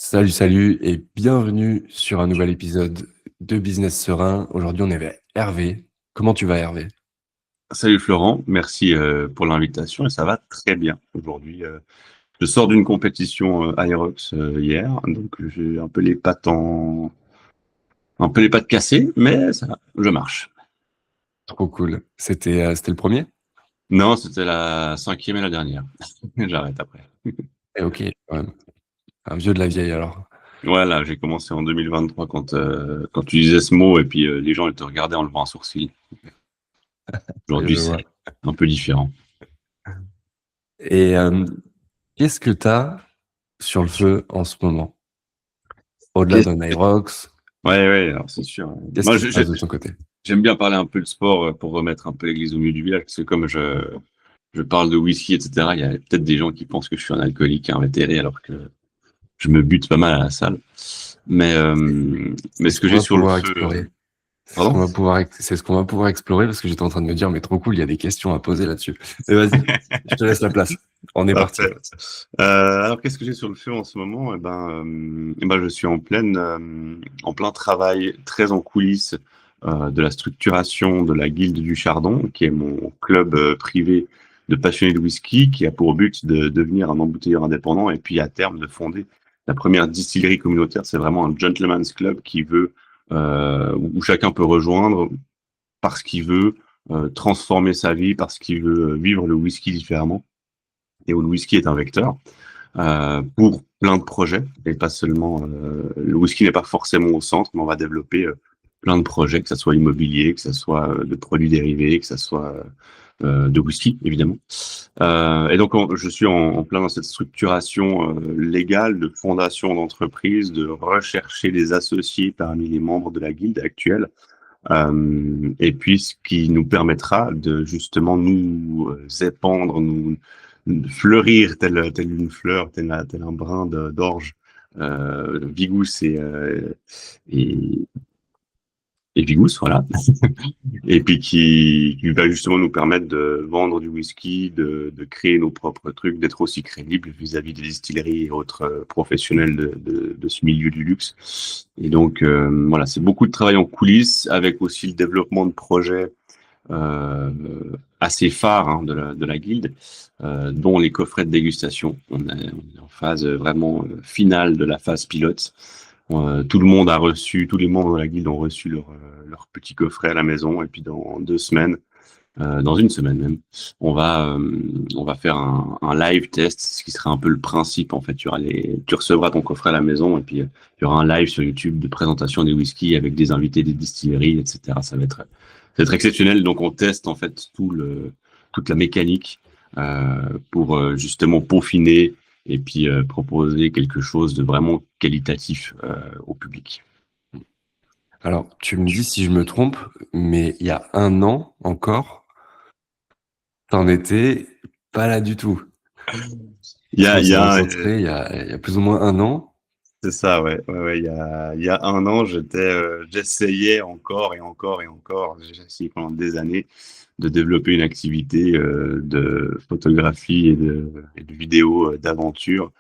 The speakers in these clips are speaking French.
Salut, salut et bienvenue sur un nouvel épisode de Business Serein. Aujourd'hui, on est avec Hervé. Comment tu vas, Hervé? Salut Florent, merci pour l'invitation et ça va très bien aujourd'hui. Je sors d'une compétition Aerox hier, donc j'ai un peu les pattes cassées, mais ça va, je marche. Trop cool. C'était le premier? Non, c'était la cinquième et la dernière. J'arrête après. Eh, ok, quand même. Un vieux de la vieille alors. Voilà, j'ai commencé en 2023 quand tu disais ce mot et puis les gens ils te regardaient en levant un sourcil. Et Aujourd'hui, je c'est vois. un peu différent. Et qu'est-ce que tu as sur le feu en ce moment? Au-delà Qu'est-ce- d'un Aerox, Ouais, ouais, alors c'est sûr. qu'est-ce Moi, qui se passe de ton côté? j'aime bien parler un peu de sport pour remettre un peu l'église au milieu du village, parce que comme je parle de whisky, etc., il y a peut-être des gens qui pensent que je suis un alcoolique invétéré alors que je me bute pas mal à la salle. Mais, euh, C'est mais c'est ce ce que qu'on j'ai va sur le pouvoir feu, explorer. pardon? C'est ce qu'on va pouvoir explorer parce que j'étais en train de me dire, mais trop cool, il y a des questions à poser là-dessus. Mais vas-y, je te laisse la place. On est parti. Parfait. Alors, qu'est-ce que j'ai sur le feu en ce moment? Je suis en plein travail, très en coulisses de la structuration de la Guilde du Chardon, qui est mon club privé de passionnés de whisky, qui a pour but de devenir un embouteilleur indépendant et puis à terme de fonder la première distillerie communautaire. C'est vraiment un gentleman's club où chacun peut rejoindre parce qu'il veut transformer sa vie, parce qu'il veut vivre le whisky différemment et où le whisky est un vecteur pour plein de projets et pas seulement le whisky n'est pas forcément au centre, mais on va développer plein de projets, que ce soit immobilier, que ce soit de produits dérivés, que ce soit de whisky évidemment. Je suis en plein dans cette structuration légale de fondation d'entreprise, de rechercher des associés parmi les membres de la guilde actuelle. Et puis, ce qui nous permettra de justement nous épandre, nous fleurir telle une fleur, tel un brin d'orge, Vigousse et, et Vigousse, voilà. Et puis qui va justement nous permettre de vendre du whisky, de créer nos propres trucs, d'être aussi crédible vis-à-vis des distilleries et autres professionnels de ce milieu du luxe. Et donc voilà, c'est beaucoup de travail en coulisses avec aussi le développement de projets euh, assez phares de la guilde, dont les coffrets de dégustation. On est en phase vraiment finale de la phase pilote. Tout le monde a reçu, tous les membres de la guilde ont reçu leur petit coffret à la maison, et puis dans 2 semaines, dans une semaine même, on va faire un live test, ce qui sera un peu le principe en fait. Tu recevras ton coffret à la maison, et puis il y aura un live sur YouTube de présentation des whisky avec des invités des distilleries, etc. Ça va être exceptionnel. Donc on teste en fait toute la mécanique pour justement peaufiner et puis proposer quelque chose de vraiment qualitatif au public. Alors, tu me dis si je me trompe, mais il y a un an encore, t'en étais pas là du tout. On Il y s'est a rencontrés il y a plus ou moins un an. C'est ça, ouais. Il y a un an, j'essayais encore et encore et encore, j'ai essayé pendant des années de développer une activité de photographie et de vidéo d'aventure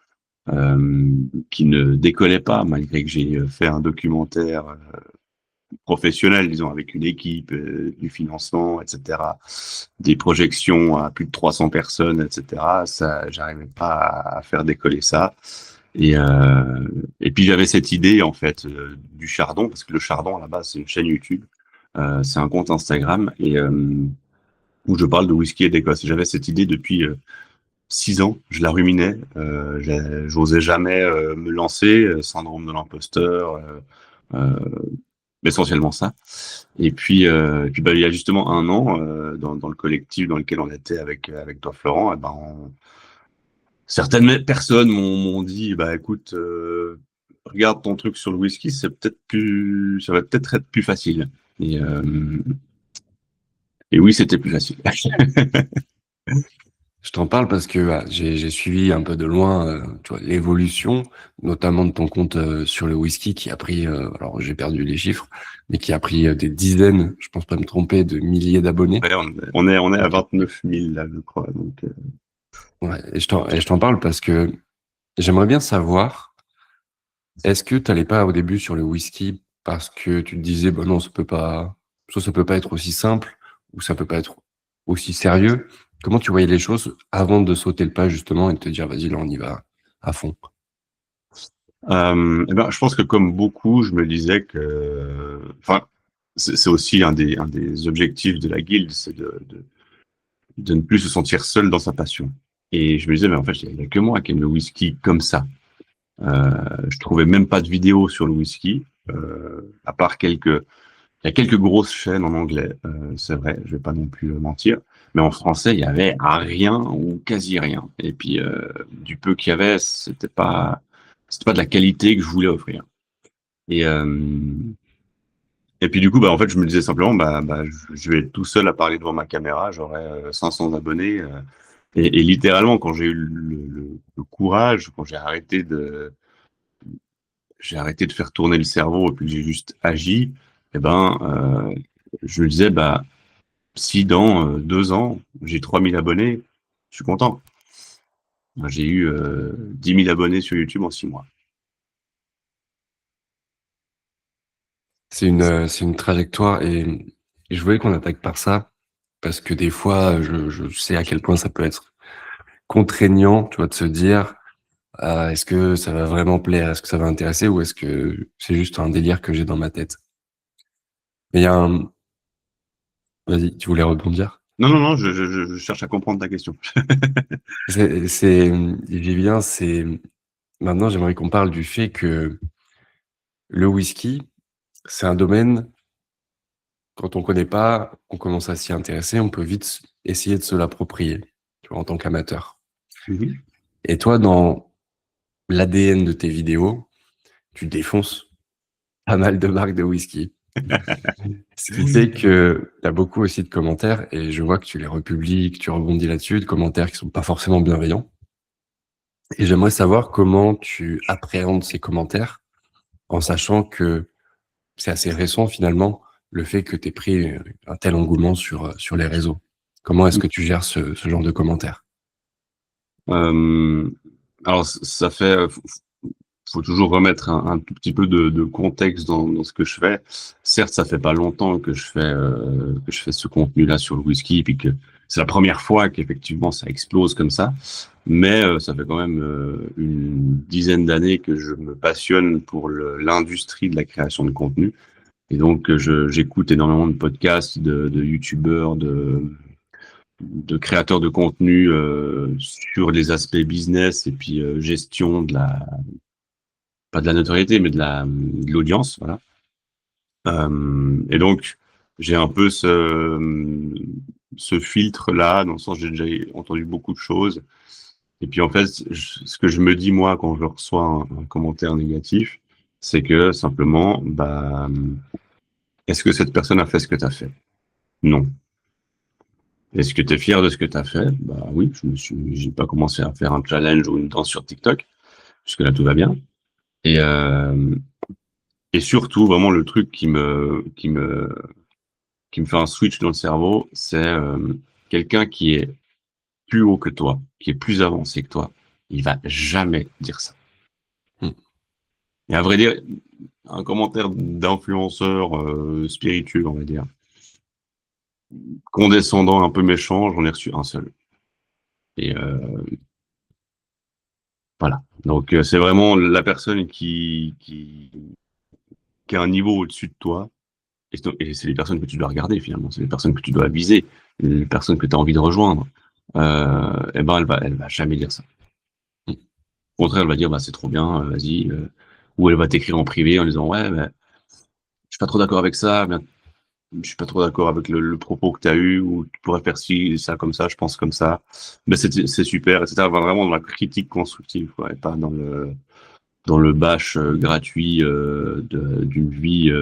euh, qui ne décollait pas, malgré que j'ai fait un documentaire professionnel, disons, avec une équipe, du financement, etc., des projections à plus de 300 personnes, etc. Ça, j'arrivais pas à faire décoller ça. Et, euh, et puis j'avais cette idée en fait du chardon, parce que le chardon à la base c'est une chaîne YouTube, c'est un compte Instagram où je parle de whisky et d'Écosse. J'avais cette idée depuis 6 ans, je la ruminais, j'osais jamais me lancer, syndrome de l'imposteur, essentiellement ça. Il y a justement un an, dans le collectif dans lequel on était avec toi Florent, certaines personnes m'ont dit, bah écoute, regarde ton truc sur le whisky, ça va peut-être être plus facile. Et, euh, et oui, c'était plus facile. Je t'en parle parce que j'ai suivi un peu de loin tu vois, l'évolution, notamment de ton compte sur le whisky qui a pris, alors j'ai perdu les chiffres, mais qui a pris des dizaines, je pense pas me tromper, de milliers d'abonnés. Ouais, on est à 29 000 là, je crois. Donc, Ouais, et je t'en parle parce que j'aimerais bien savoir, Est-ce que tu allais pas au début sur le whisky parce que tu te disais, bah non, ça peut pas, soit ça peut pas être aussi simple, ou ça peut pas être aussi sérieux? Comment tu voyais les choses avant de sauter le pas, justement, et de te dire, vas-y, là, on y va à fond? Eh ben, je pense que comme beaucoup, je me disais que, enfin, c'est aussi un des objectifs de la guilde, c'est de ne plus se sentir seul dans sa passion. Et je me disais, mais en fait, il n'y a que moi qui aime le whisky comme ça. Je trouvais même pas de vidéos sur le whisky, à part il y a quelques grosses chaînes en anglais, c'est vrai, je vais pas non plus mentir. Mais en français, il y avait rien ou quasi rien. Et puis, du peu qu'il y avait, c'était pas de la qualité que je voulais offrir. Et, euh, et puis du coup, bah, en fait, je me disais simplement, je vais être tout seul à parler devant ma caméra, j'aurai 500 abonnés. Et littéralement, quand j'ai eu le courage, quand j'ai arrêté de faire tourner le cerveau et puis que j'ai juste agi, eh ben, je me disais, bah, si dans 2 ans, j'ai 3000 abonnés, je suis content. J'ai eu 10 000 abonnés sur YouTube en 6 mois. C'est une trajectoire, et je voulais qu'on attaque par ça parce que des fois, je sais à quel point ça peut être contraignant, tu vois, de se dire, ah, est-ce que ça va vraiment plaire? Est-ce que ça va intéresser, ou est-ce que c'est juste un délire que j'ai dans ma tête? Mais il y a un, vas-y, tu voulais rebondir? Non, non, non, je cherche à comprendre ta question. J'y viens, maintenant j'aimerais qu'on parle du fait que le whisky, c'est un domaine, quand on connaît pas, on commence à s'y intéresser, on peut vite essayer de se l'approprier, tu vois, en tant qu'amateur. Mhm. Et toi, dans l'ADN de tes vidéos, tu défonces pas mal de marques de whisky. Ce qui fait que tu as beaucoup aussi de commentaires, et je vois que tu les republies, que tu rebondis là-dessus, de commentaires qui sont pas forcément bienveillants. Et j'aimerais savoir comment tu appréhendes ces commentaires, en sachant que c'est assez récent finalement, le fait que tu aies pris un tel engouement sur les réseaux. Comment est-ce que tu gères ce genre de commentaires? Euh, alors, ça fait, faut toujours remettre un tout petit peu de contexte dans ce que je fais. Certes, ça fait pas longtemps que je fais ce contenu-là sur le whisky, puis que c'est la première fois qu'effectivement ça explose comme ça. Mais ça fait quand même une dizaine d'années que je me passionne pour l'industrie de la création de contenu. Et donc, j'écoute énormément de podcasts, de youtubeurs, de créateurs de contenu sur les aspects business et puis gestion de pas de la notoriété, mais de l'audience, voilà. Et donc, j'ai un peu ce filtre-là, dans le sens, j'ai déjà entendu beaucoup de choses. Et puis, en fait, ce que je me dis, moi, quand je reçois un commentaire négatif, c'est que simplement, bah, est-ce que cette personne a fait ce que tu as fait? Non. Est-ce que tu es fier de ce que tu as fait? Bah oui, j'ai pas commencé à faire un challenge ou une danse sur TikTok, puisque là tout va bien. Et, euh, et surtout, vraiment, le truc qui me fait un switch dans le cerveau, c'est quelqu'un qui est plus haut que toi, qui est plus avancé que toi. Il va jamais dire ça. Hmm. Et à vrai dire, un commentaire d'influenceur spirituel, on va dire, condescendant, un peu méchant, j'en ai reçu un seul. Et voilà. Donc c'est vraiment la personne qui a un niveau au-dessus de toi. Et c'est les personnes que tu dois regarder finalement. C'est les personnes que tu dois viser, les personnes que tu as envie de rejoindre. Et ben elle va jamais dire ça. Au contraire, elle va dire bah c'est trop bien, vas-y. Ou elle va t'écrire en privé en disant ouais, je suis pas trop d'accord avec ça, bien, je suis pas trop d'accord avec le propos que tu as eu, ou tu pourrais faire ci, ça comme ça, je pense comme ça. Mais c'est super, etc. Vraiment dans la critique constructive, quoi, et pas dans le bâche gratuit d'une vie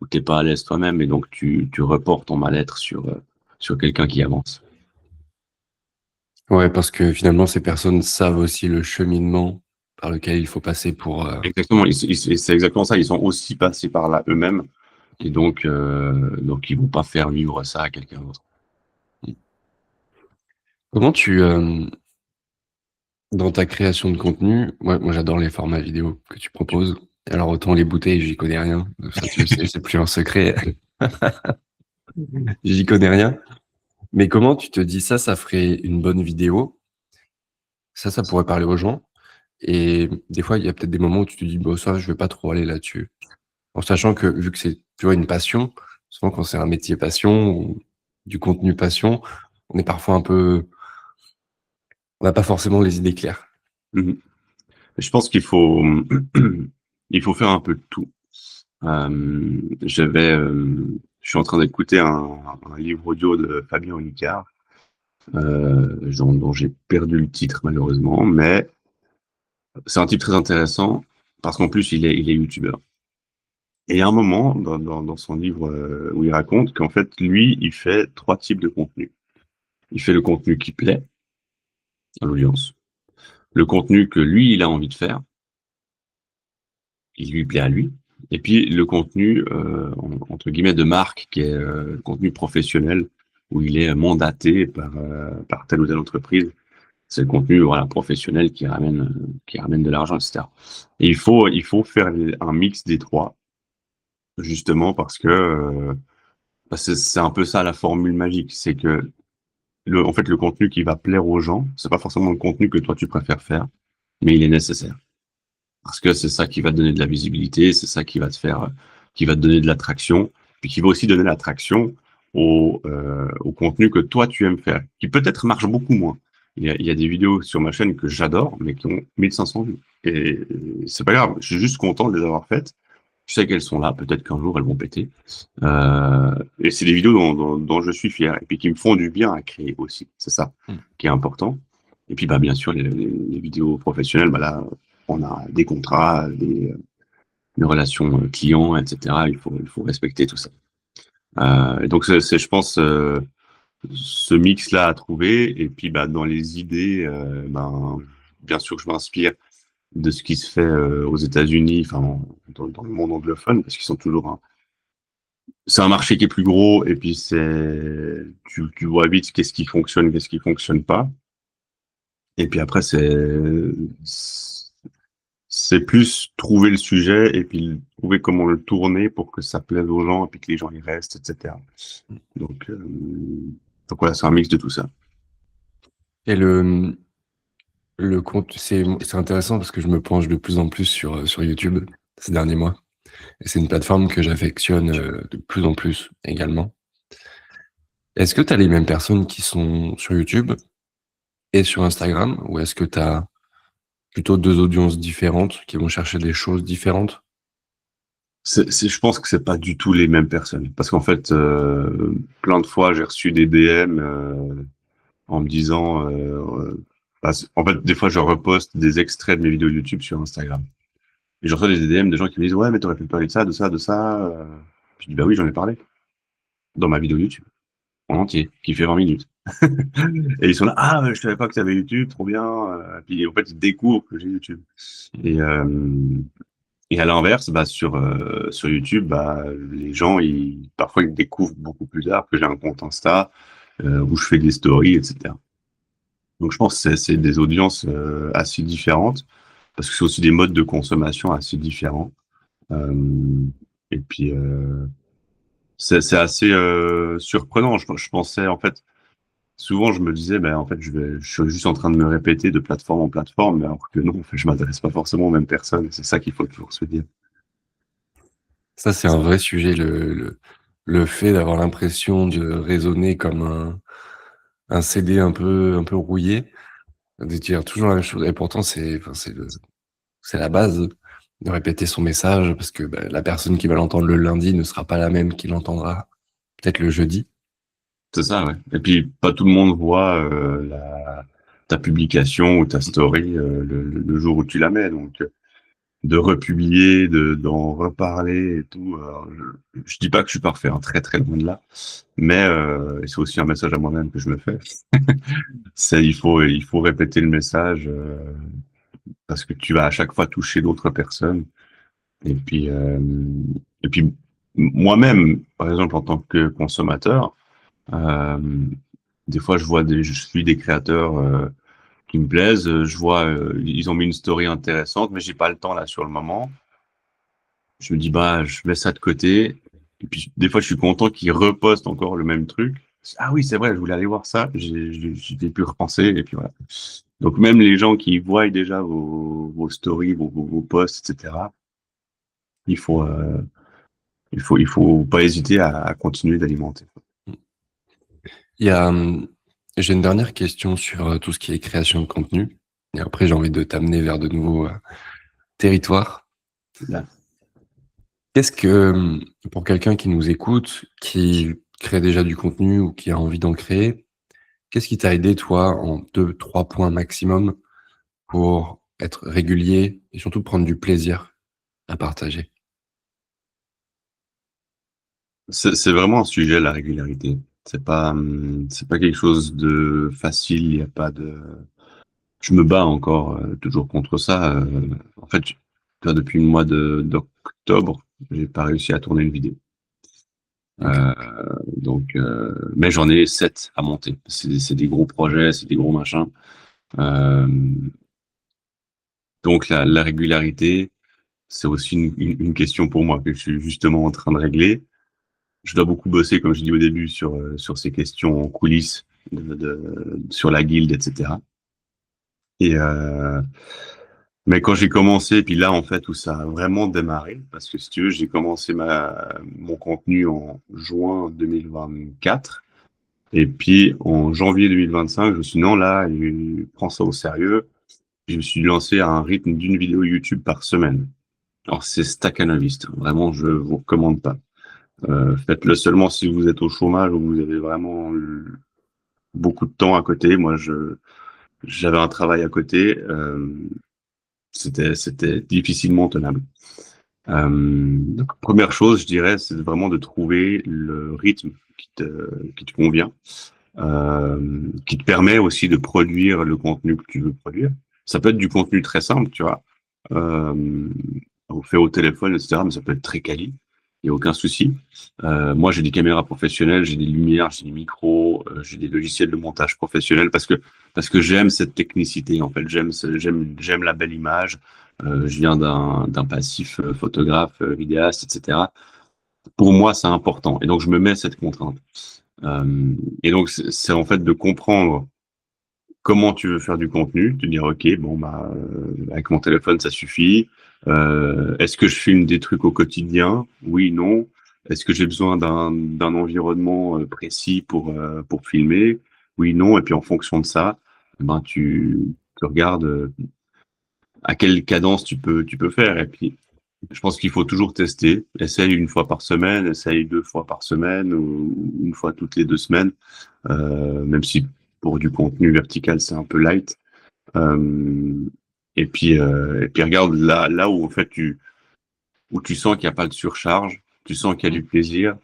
où t'es pas à l'aise toi-même, et donc tu reportes ton mal-être sur quelqu'un qui avance. Ouais, parce que finalement, ces personnes savent aussi le cheminement par lequel il faut passer pour. Exactement, c'est exactement ça. Ils sont aussi passés par là eux-mêmes, et donc ils vont pas faire vivre ça à quelqu'un d'autre. Comment tu Dans ta création de contenu, moi j'adore les formats vidéo que tu proposes. Alors autant les bouteilles, j'y connais rien. Ça, tu le sais, c'est plus un secret. J'y connais rien. Mais comment tu te dis ça, ça ferait une bonne vidéo? Ça pourrait parler aux gens. Et des fois, il y a peut-être des moments où tu te dis, bon, ça, je vais pas trop aller là-dessus. En sachant que vu que c'est, tu vois, une passion, souvent quand c'est un métier passion ou du contenu passion, on est parfois un peu, on n'a pas forcément les idées claires. Mhm. Je pense qu'il faut, il faut faire un peu de tout. Je suis en train d'écouter un livre audio de Fabien Olicard, dont j'ai perdu le titre malheureusement, mais c'est un type très intéressant parce qu'en plus il est youtubeur. Et il y a un moment dans son livre où il raconte qu'en fait lui il fait trois types de contenu. Il fait le contenu qui plaît à l'audience, le contenu que lui il a envie de faire, il lui plaît à lui. Et puis le contenu entre guillemets de marque qui est le contenu professionnel où il est mandaté par telle ou telle entreprise. C'est le contenu voilà professionnel qui ramène de l'argent, etc. Et il faut faire un mix des trois justement parce que c'est un peu ça la formule magique, c'est que en fait le contenu qui va plaire aux gens, c'est pas forcément le contenu que toi tu préfères faire, mais il est nécessaire. Parce que c'est ça qui va te donner de la visibilité, c'est ça qui va te faire, qui va te donner de l'attraction, puis qui va aussi donner l'attraction au contenu que toi tu aimes faire, qui peut-être marche beaucoup moins. Il y a des vidéos sur ma chaîne que j'adore, mais qui ont 1500 vues. Et c'est pas grave, je suis juste content de les avoir faites. Je sais qu'elles sont là, peut-être qu'un jour elles vont péter. Et c'est des vidéos dont je suis fier, et puis qui me font du bien à créer aussi. C'est ça qui est important. Et puis bah bien sûr les vidéos professionnelles, bah là on a des contrats, des relations clients, etc. Il faut respecter tout ça. Et donc je pense ce mix-là à trouver. Et puis bah dans les idées, ben bien sûr que je m'inspire de ce qui se fait aux États-Unis, enfin dans le monde anglophone, parce qu'ils sont toujours c'est un marché qui est plus gros. Et puis tu vois vite qu'est-ce qui fonctionne pas. Et puis après c'est plus trouver le sujet et puis trouver comment le tourner pour que ça plaise aux gens et puis que les gens y restent, etc. Donc, euh, donc voilà, c'est un mix de tout ça. Et le compte, c'est intéressant parce que je me penche de plus en plus sur YouTube ces derniers mois. Et c'est une plateforme que j'affectionne de plus en plus également. Est-ce que tu as les mêmes personnes qui sont sur YouTube et sur Instagram, ou est-ce que tu as plutôt deux audiences différentes qui vont chercher des choses différentes? Je pense que c'est pas du tout les mêmes personnes parce qu'en fait, plein de fois, j'ai reçu des DM en me disant, en fait, des fois, je reposte des extraits de mes vidéos YouTube sur Instagram. Et je reçois des DM de gens qui me disent, ouais, mais t'aurais pu parler de ça, de ça, de ça. Je dis, bah oui, j'en ai parlé dans ma vidéo YouTube en entier, qui fait 20 minutes. Et ils sont là, ah, je savais pas que tu avais YouTube, trop bien. Puis en fait, ils découvrent que j'ai YouTube. Et, et à l'inverse, bah, sur YouTube, bah, les gens, parfois, ils découvrent beaucoup plus tard que j'ai un compte Insta où je fais des stories, etc. Donc, je pense que c'est des audiences assez différentes parce que c'est aussi des modes de consommation assez différents. Euh, et puis, c'est assez surprenant. Je pensais, en fait, souvent, je me disais, ben, en fait, je suis juste en train de me répéter de plateforme en plateforme, mais alors que non, en fait, je m'adresse pas forcément aux mêmes personnes. C'est ça qu'il faut toujours se dire. Ça, c'est un vrai sujet, le fait d'avoir l'impression de raisonner comme un CD un peu rouillé, de dire toujours la même chose. Et pourtant, c'est la base de répéter son message parce que bah, la personne qui va l'entendre le lundi ne sera pas la même qui l'entendra peut-être le jeudi. C'est ça, ouais. Et puis, pas tout le monde voit ta publication ou ta story le jour où tu la mets. Donc, de republier, d'en reparler et tout. Je dis pas que je suis parfait, hein, très très loin de là. Mais c'est aussi un message à moi-même que je me fais. Il faut répéter le message parce que tu vas à chaque fois toucher d'autres personnes. Et puis moi-même, par exemple, en tant que consommateur, euh, des fois je suis des créateurs qui me plaisent. Je vois, ils ont mis une story intéressante, mais j'ai pas le temps là sur le moment. Je me dis, bah, je mets ça de côté. Et puis, des fois, je suis content qu'ils repostent encore le même truc. Ah oui, c'est vrai, je voulais aller voir ça. J'ai pu repenser. Et puis voilà. Donc, même les gens qui voient déjà vos stories, vos posts, etc., il faut, il faut pas hésiter à continuer d'alimenter. Il y a, j'ai une dernière question sur tout ce qui est création de contenu. Et après, j'ai envie de t'amener vers de nouveaux territoires. Là. Qu'est-ce que, pour quelqu'un qui nous écoute, qui crée déjà du contenu ou qui a envie d'en créer, qu'est-ce qui t'a aidé, toi, en 2, 3 points maximum pour être régulier et surtout prendre du plaisir à partager? C'est vraiment un sujet, la régularité. C'est pas quelque chose de facile. Il y a pas de. Je me bats encore toujours contre ça. En fait, tu vois, depuis le mois d'octobre, j'ai pas réussi à tourner une vidéo. Ok. Mais j'en ai 7 à monter. C'est des gros projets, c'est des gros machins. Euh, donc la régularité, c'est aussi une question pour moi que je suis justement en train de régler. Je dois beaucoup bosser, comme je dis au début, sur ces questions en coulisses, sur la guilde, etc. Et mais quand j'ai commencé, puis là en fait où ça a vraiment démarré, parce que si tu veux, j'ai commencé mon contenu en juin 2024, et puis en janvier 2025, je me suis dit non là, prends ça au sérieux. Je me suis lancé à un rythme d'une vidéo YouTube par semaine. Alors c'est stacanoviste, vraiment je vous recommande pas. Faites-le seulement si vous êtes au chômage ou vous avez vraiment beaucoup de temps à côté. Moi, j'avais un travail à côté. C'était difficilement tenable. Donc, première chose, je dirais, c'est vraiment de trouver le rythme qui te convient, qui te permet aussi de produire le contenu que tu veux produire. Ça peut être du contenu très simple, tu vois, fait au téléphone, etc., mais ça peut être très quali. Il n'y a aucun souci. Moi, j'ai des caméras professionnelles, j'ai des lumières, j'ai des micros, j'ai des logiciels de montage professionnels parce que j'aime cette technicité. En fait, j'aime la belle image. Je viens d'un passif photographe, vidéaste, etc. Pour moi, c'est important. Et donc, je me mets cette contrainte. Et donc, c'est en fait de comprendre comment tu veux faire du contenu, te dire, OK, bon, bah, avec mon téléphone, ça suffit. Est-ce que je filme des trucs au quotidien? Oui, non. Est-ce que j'ai besoin d'un environnement précis pour filmer? Oui, non. Et puis, en fonction de ça, ben, tu regardes à quelle cadence tu peux faire. Et puis, je pense qu'il faut toujours tester. Essaye une fois par semaine, essaye 2 fois par semaine ou une fois toutes les 2 semaines, même si pour du contenu vertical, c'est un peu light. Euh, et puis regarde là où en fait où tu sens qu'il n'y a pas de surcharge, tu sens qu'il y a du plaisir.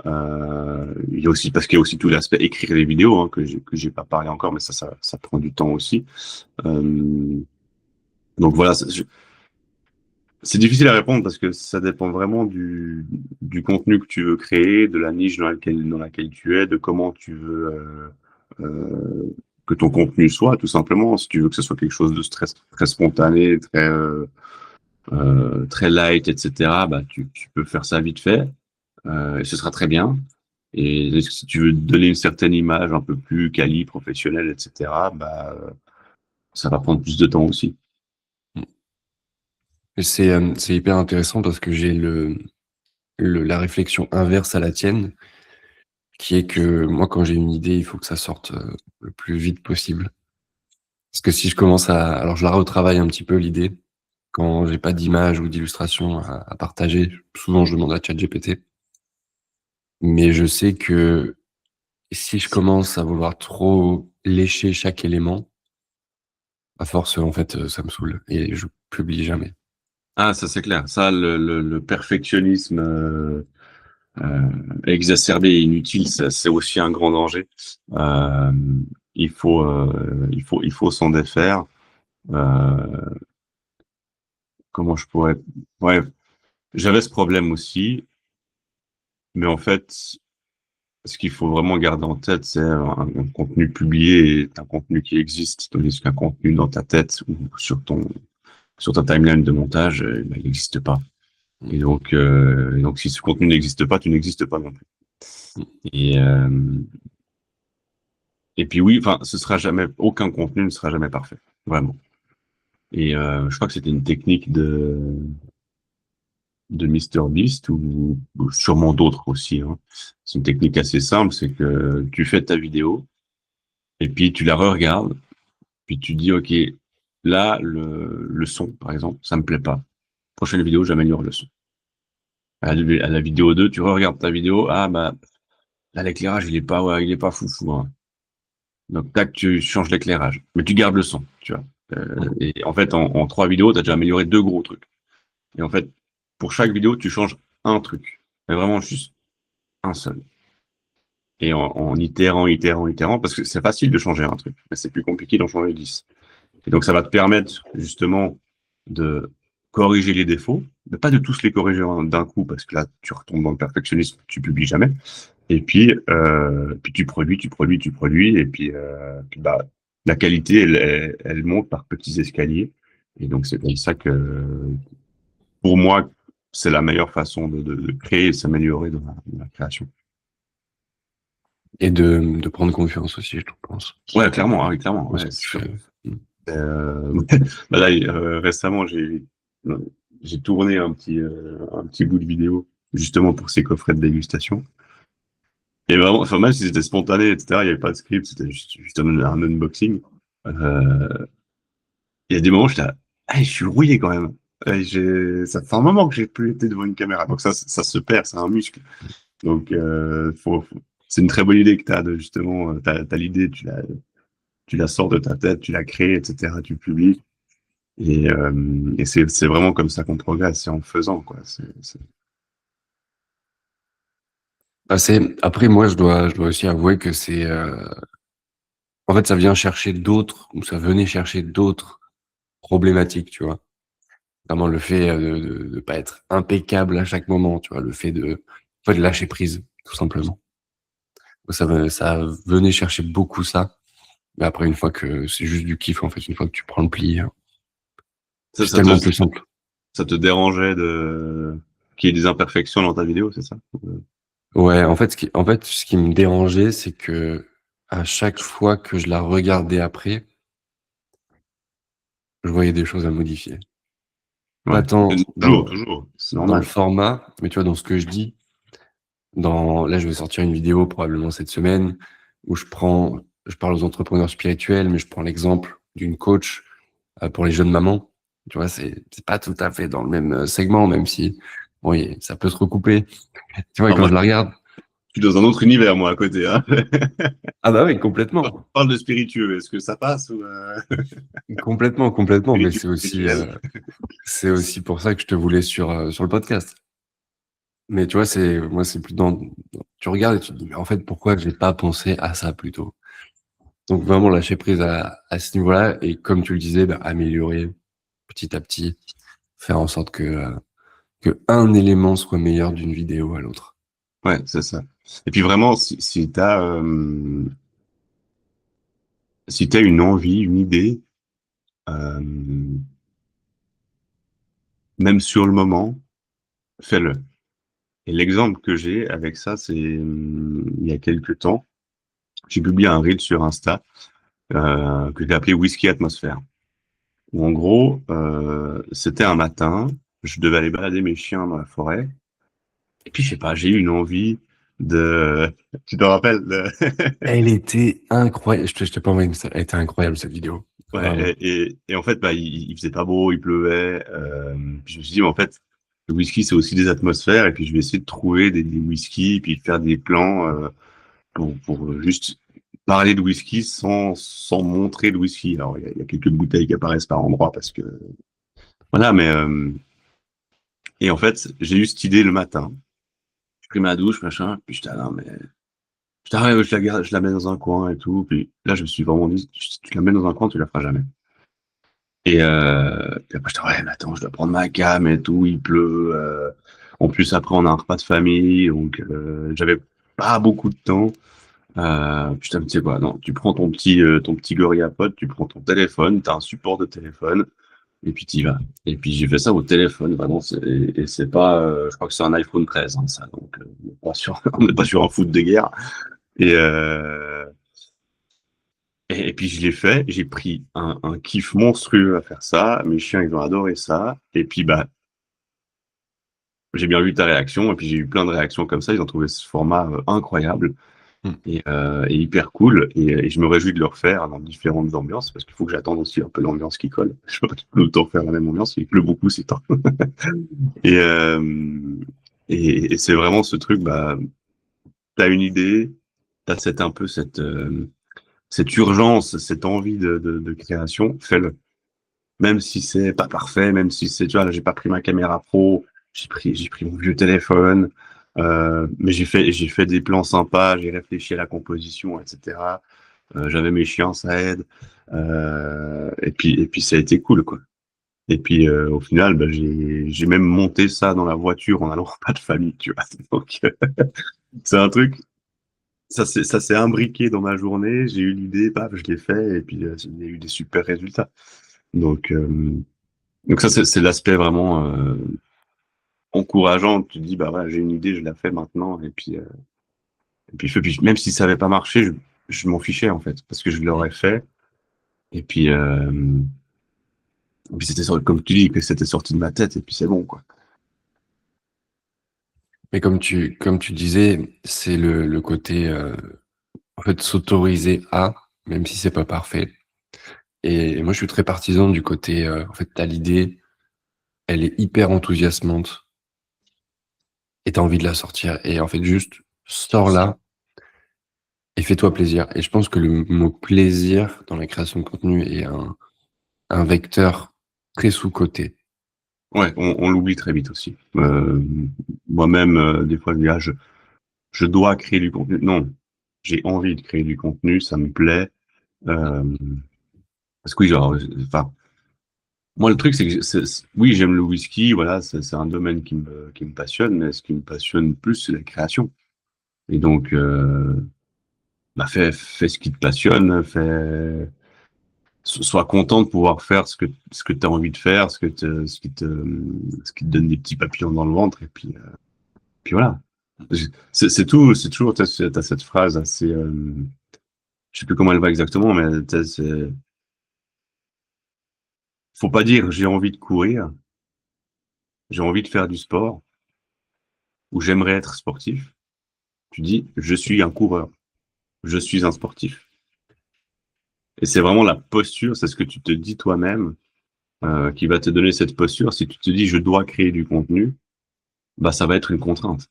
Il y a aussi parce qu'il y a aussi tout l'aspect écrire les vidéos hein, que j'ai pas parlé encore, mais ça prend du temps aussi. Euh, donc voilà, c'est difficile à répondre parce que ça dépend vraiment du contenu que tu veux créer, de la niche dans laquelle tu es, de comment tu veux que ton contenu soit, tout simplement. Si tu veux que ce soit quelque chose de très spontané, très light, etc., bah, tu peux faire ça vite fait et ce sera très bien. Et si tu veux donner une certaine image un peu plus quali, professionnelle, etc., bah, ça va prendre plus de temps aussi. Et c'est hyper intéressant parce que j'ai la réflexion inverse à la tienne, qui est que moi, quand j'ai une idée, il faut que ça sorte le plus vite possible. Parce que si je commence alors je la retravaille un petit peu l'idée. Quand j'ai pas d'image ou d'illustration à partager, souvent je demande à ChatGPT. Mais je sais que si je commence à vouloir trop lécher chaque élément, à force, en fait, ça me saoule et je publie jamais. Ah, ça c'est clair. Ça, le perfectionnisme exacerbé et inutile, c'est aussi un grand danger. Euh, il faut s'en défaire. Euh, comment je pourrais... Ouais, j'avais ce problème aussi, mais en fait, ce qu'il faut vraiment garder en tête, c'est un contenu publié est un contenu qui existe, tandis qu'un contenu dans ta tête ou sur ta timeline de montage, ben, il n'existe pas. Et donc, si ce contenu n'existe pas, tu n'existes pas non plus. Et, euh, et puis oui, enfin, aucun contenu ne sera jamais parfait, vraiment. Et je crois que c'était une technique de MrBeast ou sûrement d'autres aussi, hein. C'est une technique assez simple, c'est que tu fais ta vidéo et puis tu la re-regardes, puis tu dis, OK, là, le son, par exemple, ça me plaît pas. Prochaine vidéo, j'améliore le son. À la vidéo 2, tu re-regardes ta vidéo, ah bah là, l'éclairage, il est pas, ouais, il est pas foufou, hein. Donc, tac, tu changes l'éclairage. Mais tu gardes le son, tu vois. Et en fait, en 3 vidéos, tu as déjà amélioré 2 gros trucs. Et en fait, pour chaque vidéo, tu changes un truc. Mais vraiment juste un seul. Et en itérant, parce que c'est facile de changer un truc, mais c'est plus compliqué d'en changer 10. Et donc, ça va te permettre justement de corriger les défauts, mais pas de tous les corriger d'un coup, parce que là, tu retombes dans le perfectionnisme, tu publies jamais. Et puis tu produis, et puis bah, la qualité, elle monte par petits escaliers. Et donc, c'est comme ça que, pour moi, c'est la meilleure façon de créer et s'améliorer dans la création. Et de prendre confiance aussi, je pense. Ouais, clairement, ah oui, clairement. Dans ce Ouais, que c'est tu sûr. fais. Bah là, récemment, j'ai tourné un petit bout de vidéo justement pour ces coffrets de dégustation. Et vraiment, enfin, même si c'était spontané, etc., il n'y avait pas de script, c'était juste un unboxing. Euh, Il y a des moments où j'étais là, ah, je suis rouillé quand même. Ça fait un moment que j'ai plus été devant une caméra. Donc ça se perd, c'est un muscle. Donc c'est une très bonne idée que tu as de justement, t'as l'idée, tu la sors de ta tête, tu la crées, etc., tu publies. Et c'est vraiment comme ça qu'on progresse, c'est en faisant, quoi. Bah, après, moi, je dois aussi avouer que en fait, ça vient chercher d'autres, ou ça venait chercher d'autres problématiques, tu vois. Vraiment le fait de pas être impeccable à chaque moment, tu vois, le fait de lâcher prise, tout simplement. Ça venait chercher beaucoup ça. Mais après, une fois que c'est juste du kiff, en fait, une fois que tu prends le pli, Ça, c'est ça te, tellement plus simple. ça te dérangeait qu'il y ait des imperfections dans ta vidéo, c'est ça? Ouais, en fait, ce qui me dérangeait, c'est que à chaque fois que je la regardais après, je voyais des choses à modifier. Pas Ouais. tant Toujours, dans, toujours, c'est dans le normal. format, mais tu vois, dans ce que je dis. Là, je vais sortir une vidéo probablement cette semaine où je parle aux entrepreneurs spirituels, mais je prends l'exemple d'une coach pour les jeunes mamans. Tu vois, c'est pas tout à fait dans le même segment, même si, oui, ça peut se recouper. Tu vois, et Ah, quand moi, je la regarde, je suis dans un autre univers, moi, à côté, hein. ah bah oui, complètement, On parle de spiritueux, est-ce que ça passe ou complètement, mais spirituel? c'est aussi pour ça que je te voulais sur le podcast. Mais tu vois, moi, c'est plus tu regardes et tu te dis, mais en fait, pourquoi j'ai pas pensé à ça plus tôt? Donc vraiment lâcher prise à ce niveau-là et comme tu le disais, bah, améliorer petit à petit, faire en sorte que un élément soit meilleur d'une vidéo à l'autre. Ouais, c'est ça. Et puis vraiment, si t'as une envie, une idée, euh, même sur le moment, fais-le. Et l'exemple que j'ai avec ça, c'est il y a quelques temps, j'ai publié un reel sur Insta que j'ai appelé Whisky Atmosphère. Où en gros, c'était un matin, je devais aller balader mes chiens dans la forêt, et puis je sais pas, j'ai eu une envie de... Tu te rappelles Elle était incroyable. Je t'ai pas envoyé, mais elle était incroyable cette vidéo. Vraiment. Ouais, et en fait, bah, il faisait pas beau, il pleuvait. Puis je me suis dit, mais en fait, le whisky, c'est aussi des atmosphères, et puis je vais essayer de trouver des whiskies, puis faire des plans pour juste parler de whisky sans montrer de whisky. Alors, il y a quelques bouteilles qui apparaissent par endroits parce que voilà, mais et en fait, j'ai eu cette idée le matin. J'ai pris ma douche, machin, puis j'étais là, mais putain, ouais, je la garde, je la mets dans un coin et tout. Puis là, je me suis vraiment dit, si tu la mets dans un coin, tu la feras jamais. Et après, j'étais, ouais, mais attends, je dois prendre ma cam et tout, il pleut. En plus, après, on a un repas de famille, donc j'avais pas beaucoup de temps. Putain, tu sais quoi, non, tu prends ton petit GorillaPod, tu prends ton téléphone, t'as un support de téléphone, et puis t'y vas. Et puis j'ai fait ça au téléphone, vraiment, et c'est pas, je crois que c'est un iPhone 13, hein, ça, donc on n'est pas sur, on n'est pas sur un foot de guerre. Et, euh, et puis je l'ai fait, j'ai pris un kiff monstrueux à faire ça, mes chiens ils ont adoré ça, et puis bah j'ai bien vu ta réaction, et puis j'ai eu plein de réactions comme ça, ils ont trouvé ce format incroyable. Hmm. Et hyper cool. Et je me réjouis de le refaire dans différentes ambiances parce qu'il faut que j'attende aussi un peu l'ambiance qui colle. Je peux pas tout le temps faire la même ambiance. Il pleut beaucoup ces temps. Et, euh, et c'est vraiment ce truc, bah, t'as une idée, t'as un peu cette urgence, cette envie de création, fais-le. Même si c'est pas parfait, même si c'est, tu vois, là, j'ai pas pris ma caméra pro, j'ai pris mon vieux téléphone, mais j'ai fait des plans sympas, j'ai réfléchi à la composition, etc. J'avais mes chiens, ça aide. Et puis ça a été cool, quoi. Et puis au final, bah, j'ai même monté ça dans la voiture en allant pas de famille, tu vois. Donc c'est un truc, ça s'est imbriqué dans ma journée. J'ai eu l'idée, paf, je l'ai fait, et puis il y a eu des super résultats. Donc donc ça c'est l'aspect vraiment encourageant. Tu te dis bah voilà, j'ai une idée, je la fais maintenant, et puis, même si ça avait pas marché, je m'en fichais en fait parce que je l'aurais fait. Et puis Et puis comme tu dis, que c'était sorti de ma tête, et puis c'est bon, quoi. Mais comme tu disais, c'est le côté, en fait, s'autoriser à, même si c'est pas parfait. Et moi, je suis très partisan du côté, en fait, t'as l'idée, elle est hyper enthousiasmante et t'as envie de la sortir. Et en fait, juste sors-la et fais-toi plaisir. Et je pense que le mot plaisir dans la création de contenu est un vecteur très sous-coté. Ouais, on l'oublie très vite aussi. Moi-même, des fois, je dis, je dois créer du contenu. Non, j'ai envie de créer du contenu, ça me plaît. Euh, Parce que oui, genre, enfin, moi, le truc, c'est que, oui, j'aime le whisky, voilà, c'est un domaine qui me passionne, mais ce qui me passionne plus, c'est la création. Et donc, bah, fais ce qui te passionne, sois content de pouvoir faire ce que tu as envie de faire, ce qui te donne des petits papillons dans le ventre, et puis voilà. C'est tout, c'est toujours, t'as cette phrase assez, je sais plus comment elle va exactement, mais faut pas dire j'ai envie de courir, j'ai envie de faire du sport, ou j'aimerais être sportif. Tu dis je suis un coureur, je suis un sportif. Et c'est vraiment la posture, c'est ce que tu te dis toi-même, qui va te donner cette posture. Si tu te dis je dois créer du contenu, bah ça va être une contrainte.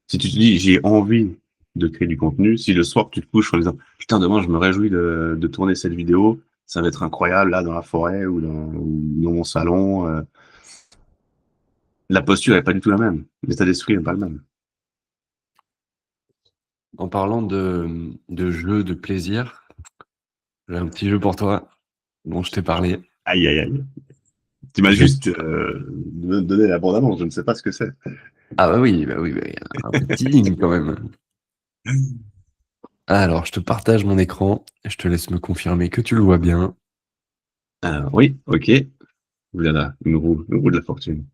Si tu te dis j'ai envie de créer du contenu, si le soir tu te couches en disant putain demain je me réjouis de tourner cette vidéo, ça va être incroyable là dans la forêt ou dans mon salon, la posture est pas du tout la même, l'état d'esprit n'est pas le même. En parlant de jeu, de plaisir, j'ai un petit jeu pour toi dont je t'ai parlé. Aïe aïe aïe. Tu m'as Je vais... juste donné la bande-annonce, je ne sais pas ce que c'est. Ah bah oui, il y a un petit teasing quand même. Alors, je te partage mon écran et je te laisse me confirmer que tu le vois bien. Oui, ok. Voilà, une roue de la fortune.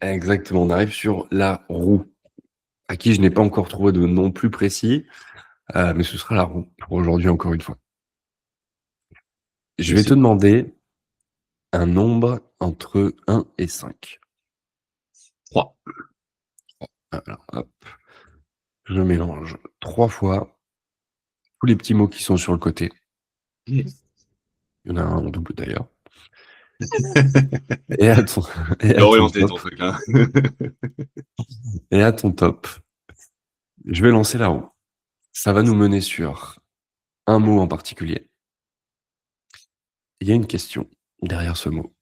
Exactement, on arrive sur la roue, à qui je n'ai pas encore trouvé de nom plus précis, mais ce sera la roue pour aujourd'hui encore une fois. Je vais te Merci. demander un nombre entre 1 et 5. 3. Alors, hop, je mélange 3 fois tous les petits mots qui sont sur le côté. Il y en a un en double d'ailleurs. Et à ton, et T'as à ton orienté top, ton truc, hein. et à ton top, je vais lancer la roue. Ça va nous mener sur un mot en particulier. Il y a une question derrière ce mot.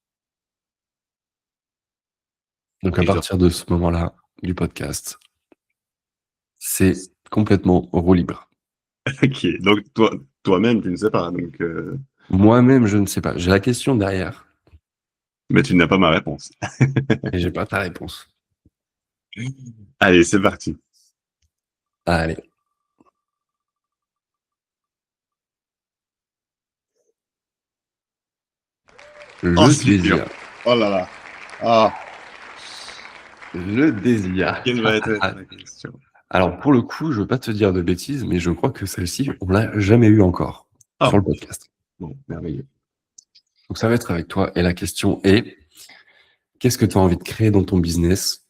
Donc à Et partir de ce moment-là du podcast, c'est complètement roue libre. ok, donc toi-même, tu ne sais pas, donc, Moi-même, je ne sais pas. J'ai la question derrière mais tu n'as pas ma réponse. et j'ai pas ta réponse. Allez, c'est parti. Allez. Oh, Le c'est dur. désir. Oh là là. Ah, Le désir. quelle va être la question? Alors, pour le coup, je veux pas te dire de bêtises, mais je crois que celle-ci, on l'a jamais eu encore sur Ah, le podcast. bon, merveilleux. Donc, ça va être avec toi. Et la question est, qu'est-ce que tu as envie de créer dans ton business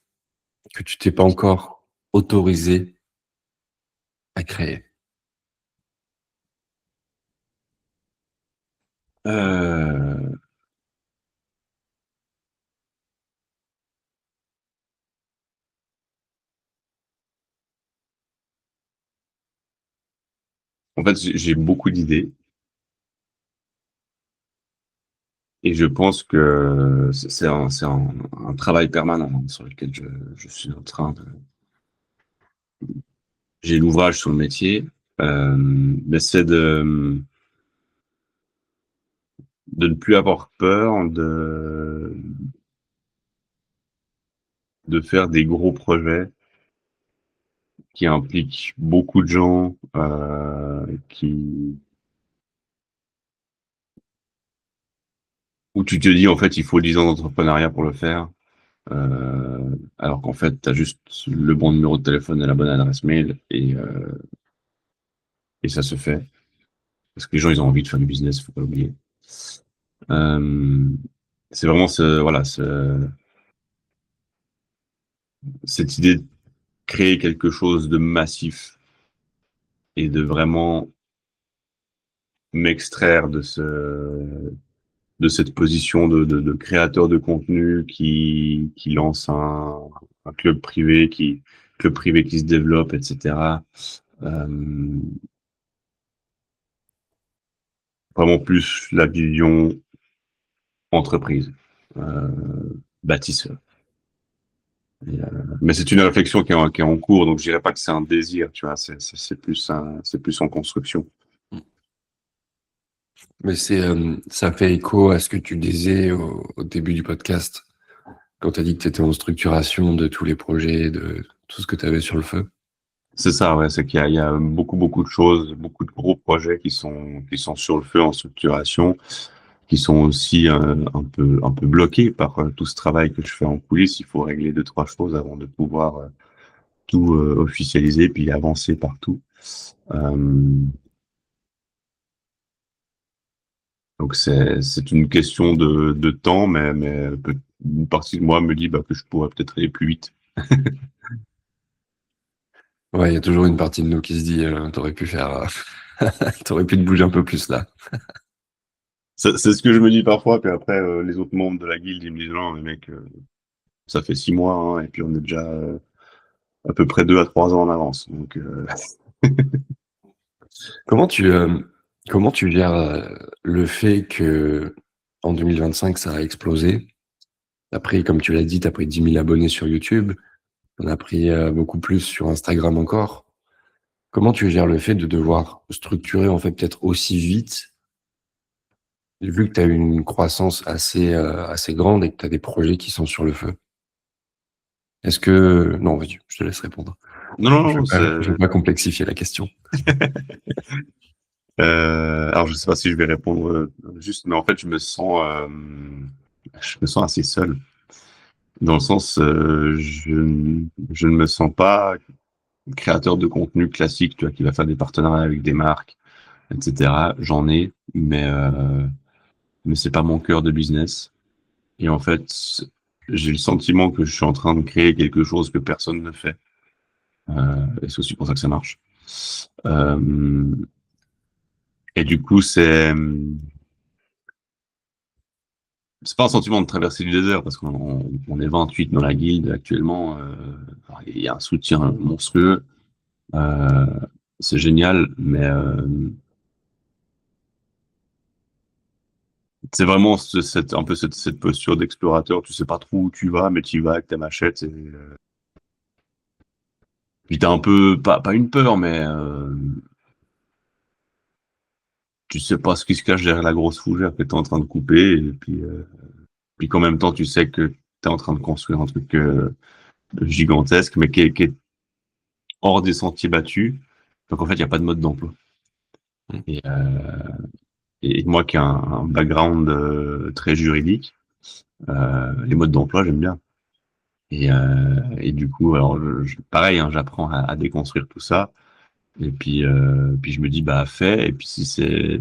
que tu t'es pas encore autorisé à créer? Euh, En fait, j'ai beaucoup d'idées et je pense que c'est un travail permanent sur lequel je suis en train de. J'ai l'ouvrage sur le métier, mais c'est de ne plus avoir peur de faire des gros projets qui impliquent beaucoup de gens, où tu te dis en fait il faut 10 ans d'entrepreneuriat pour le faire. Alors qu'en fait, tu as juste le bon numéro de téléphone et la bonne adresse mail et ça se fait. Parce que les gens, ils ont envie de faire du business, faut pas l'oublier. Euh, c'est vraiment cette idée de créer quelque chose de massif et de vraiment m'extraire de cette position de créateur de contenu qui lance un club privé qui se développe, etc. Euh, Vraiment plus la vision entreprise, euh, bâtisseur. Mais c'est une réflexion qui est en cours, donc je dirais pas que c'est un désir, tu vois, c'est plus en construction. Mais ça fait écho à ce que tu disais au début du podcast, quand tu as dit que tu étais en structuration de tous les projets, de tout ce que tu avais sur le feu. C'est ça, ouais, c'est qu'il y a beaucoup de choses, beaucoup de gros projets qui sont sur le feu en structuration, qui sont aussi un peu bloqués par tout ce travail que je fais en coulisses. Il faut régler deux, trois choses avant de pouvoir tout officialiser puis avancer partout. Euh, donc c'est une question de temps, mais une partie de moi me dit bah, que je pourrais peut-être aller plus vite. Ouais, il y a toujours une partie de nous qui se dit, t'aurais pu faire, t'aurais pu te bouger un peu plus là. C'est ce que je me dis parfois, puis après les autres membres de la guilde ils me disent non mais mec, ça fait 6 mois hein, et puis on est déjà à peu près 2 à 3 ans en avance. Donc Comment tu, euh, comment tu gères le fait que en 2025 ça a explosé? T'as pris, comme tu l'as dit, t'as pris 10 000 abonnés sur YouTube, t'en as pris beaucoup plus sur Instagram encore. Comment tu gères le fait de devoir structurer en fait peut-être aussi vite, vu que tu as une croissance assez grande et que tu as des projets qui sont sur le feu? Est-ce que... Non, vas-y, je te laisse répondre. non, Je vais pas complexifier la question. alors je sais pas si je vais répondre juste, mais en fait je me sens assez seul dans le sens je ne me sens pas créateur de contenu classique, tu vois, qui va faire des partenariats avec des marques, etc. J'en ai, mais c'est pas mon cœur de business. Et en fait, j'ai le sentiment que je suis en train de créer quelque chose que personne ne fait. Et c'est aussi pour ça que ça marche. Euh, et du coup, c'est pas un sentiment de traverser du désert parce qu'on est 28 dans la guilde actuellement. Il y a un soutien monstrueux. Euh, c'est génial, mais c'est vraiment un peu cette posture d'explorateur. Tu sais pas trop où tu vas, mais tu y vas avec ta machette. Puis t'as un peu, pas une peur, mais tu sais pas ce qui se cache derrière la grosse fougère que t'es en train de couper. Et puis qu'en même temps, tu sais que t'es en train de construire un truc gigantesque, mais hors des sentiers battus. Donc en fait, il n'y a pas de mode d'emploi. Mm. Et, et moi qui ai un background très juridique, les modes d'emploi, j'aime bien. Et du coup, alors pareil, hein, j'apprends à déconstruire tout ça. Et puis je me dis, bah fais. Et puis si c'est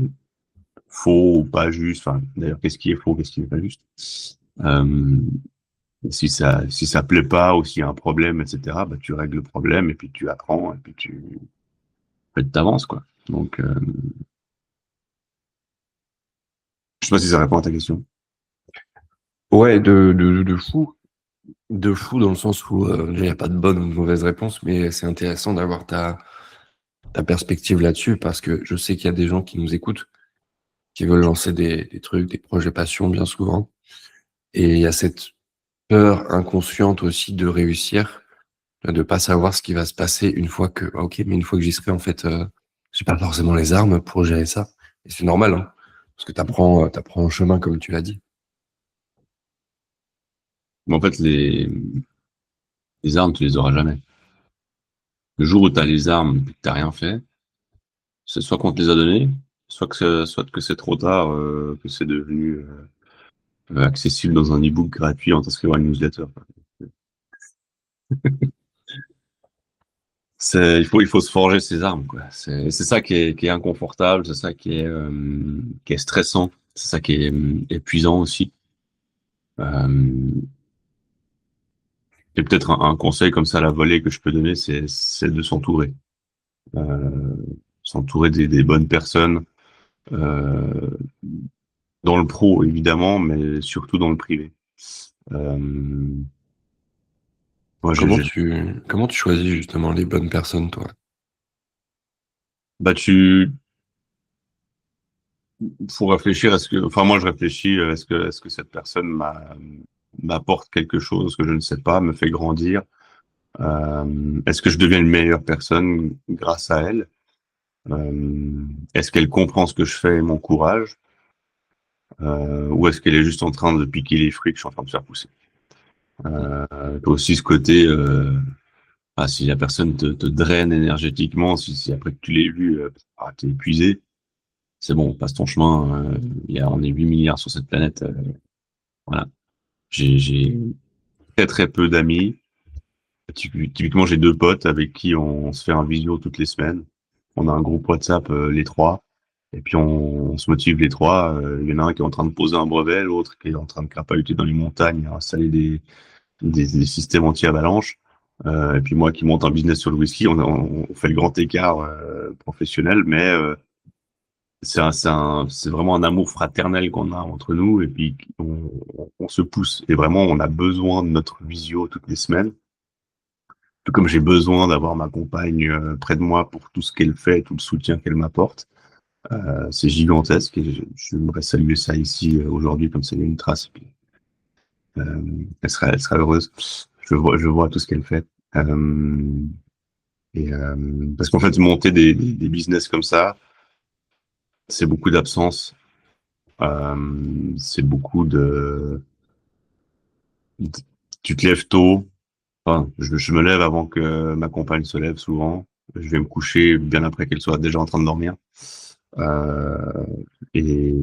faux ou pas juste, enfin d'ailleurs, qu'est-ce qui est faux, qu'est-ce qui n'est pas juste. Euh, si ça plaît pas ou s'il y a un problème, etc. Bah tu règles le problème et puis tu apprends et puis en fait, t'avances quoi. Donc je sais pas si ça répond à ta question. Ouais, de fou. De fou dans le sens où il n'y a pas de bonne ou de mauvaise réponse, mais c'est intéressant d'avoir ta perspective là-dessus parce que je sais qu'il y a des gens qui nous écoutent, qui veulent lancer des trucs, des projets passion bien souvent. Et il y a cette peur inconsciente aussi de réussir, de pas savoir ce qui va se passer une fois que, ah, ok, mais une fois que j'y serai, en fait, j'ai pas forcément les armes pour gérer ça. Et c'est normal, hein, parce que t'apprends en chemin, comme tu l'as dit. Mais en fait, les armes, tu les auras jamais. Le jour où tu as les armes et que tu n'as rien fait, c'est soit qu'on te les a données, soit que c'est trop tard, que c'est devenu accessible dans un e-book gratuit en t'inscrivant à une newsletter, quoi. Il faut se forger ses armes, quoi. C'est ça qui est inconfortable, c'est ça qui est stressant, c'est ça qui est épuisant aussi. Euh, et peut-être un conseil comme ça à la volée que je peux donner, c'est de s'entourer. Euh, S'entourer des bonnes personnes, euh, dans le pro évidemment, mais surtout dans le privé. Euh, moi, Comment tu choisis justement les bonnes personnes, toi? bah faut réfléchir enfin moi je réfléchis, est-ce que cette personne m'apporte quelque chose que je ne sais pas, me fait grandir, est-ce que je deviens une meilleure personne grâce à elle, est-ce qu'elle comprend ce que je fais et m'encourage, ou est-ce qu'elle est juste en train de piquer les fruits que je suis en train de faire pousser. T'as aussi ce côté, si la personne te draine énergétiquement, si après que tu l'aies vu, t'es épuisé, c'est bon, passe ton chemin. On est 8 milliards sur cette planète. Voilà. J'ai très très peu d'amis. Typiquement, j'ai deux potes avec qui on se fait un visio toutes les semaines. On a un groupe WhatsApp, les trois. Et puis on se motive les trois. Il y en a un qui est en train de poser un brevet, l'autre qui est en train de crapahuter dans les montagnes, à installer des systèmes anti-avalanche. Et puis moi qui monte un business sur le whisky, on fait le grand écart professionnel, mais c'est vraiment un amour fraternel qu'on a entre nous, et puis on se pousse. Et vraiment, on a besoin de notre visio toutes les semaines. Tout comme j'ai besoin d'avoir ma compagne près de moi pour tout ce qu'elle fait, tout le soutien qu'elle m'apporte. C'est gigantesque, et j'aimerais saluer ça ici aujourd'hui, comme c'est une trace. Elle sera heureuse. Je vois tout ce qu'elle fait. Euh, parce qu'en fait, monter des business comme ça, c'est beaucoup d'absence. C'est beaucoup tu te lèves tôt. Enfin, je me lève avant que ma compagne se lève souvent. Je vais me coucher bien après qu'elle soit déjà en train de dormir. Euh, et,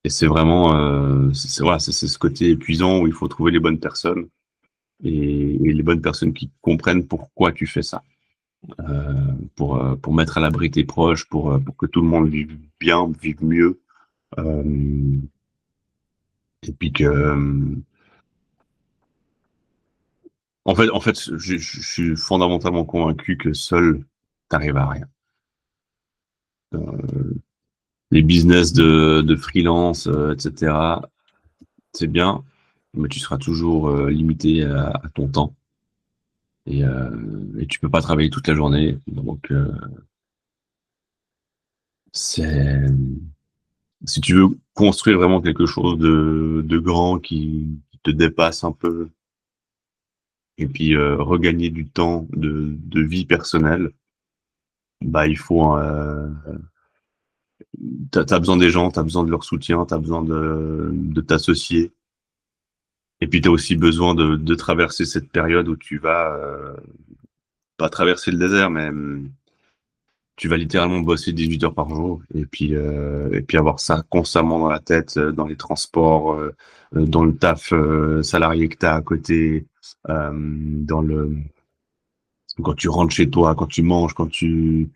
et c'est vraiment, voilà, c'est ce côté épuisant où il faut trouver les bonnes personnes, et les bonnes personnes qui comprennent pourquoi tu fais ça. euh, pour mettre à l'abri tes proches, pour que tout le monde vive bien, vive mieux. Euh, et puis que, en fait, je suis fondamentalement convaincu que seul, t'arrives à rien. Les business de freelance, etc., c'est bien, mais tu seras toujours limité à ton temps. Et tu peux pas travailler toute la journée. Donc, c'est si tu veux construire vraiment quelque chose de grand qui te dépasse un peu, et puis regagner du temps de vie personnelle, bah il faut, t'as besoin des gens, t'as besoin de leur soutien, t'as besoin de t'associer, et puis t'as aussi besoin de traverser cette période où tu vas pas traverser le désert, mais tu vas littéralement bosser 18 heures par jour et puis avoir ça constamment dans la tête, dans les transports, dans le taf salarié que tu as à côté, dans le quand tu rentres chez toi, quand tu manges, quand tu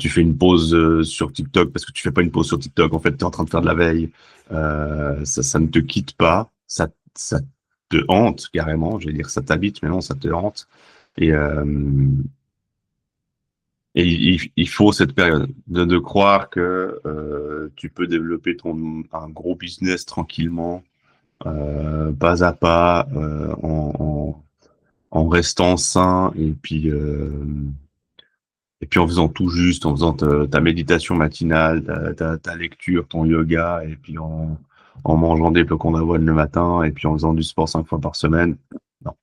fais une pause sur TikTok, parce que tu fais pas une pause sur TikTok, en fait, tu es en train de faire de la veille, ça ne te quitte pas, ça te hante carrément, j'allais dire ça t'habite, mais non, ça te hante. Et, euh, et il faut cette période de croire que tu peux développer un gros business tranquillement, pas à pas, en restant sain et puis en faisant tout juste, en faisant ta méditation matinale, ta lecture, ton yoga, et puis en mangeant des flocons d'avoine le matin, et puis en faisant du sport 5 fois par semaine. Non.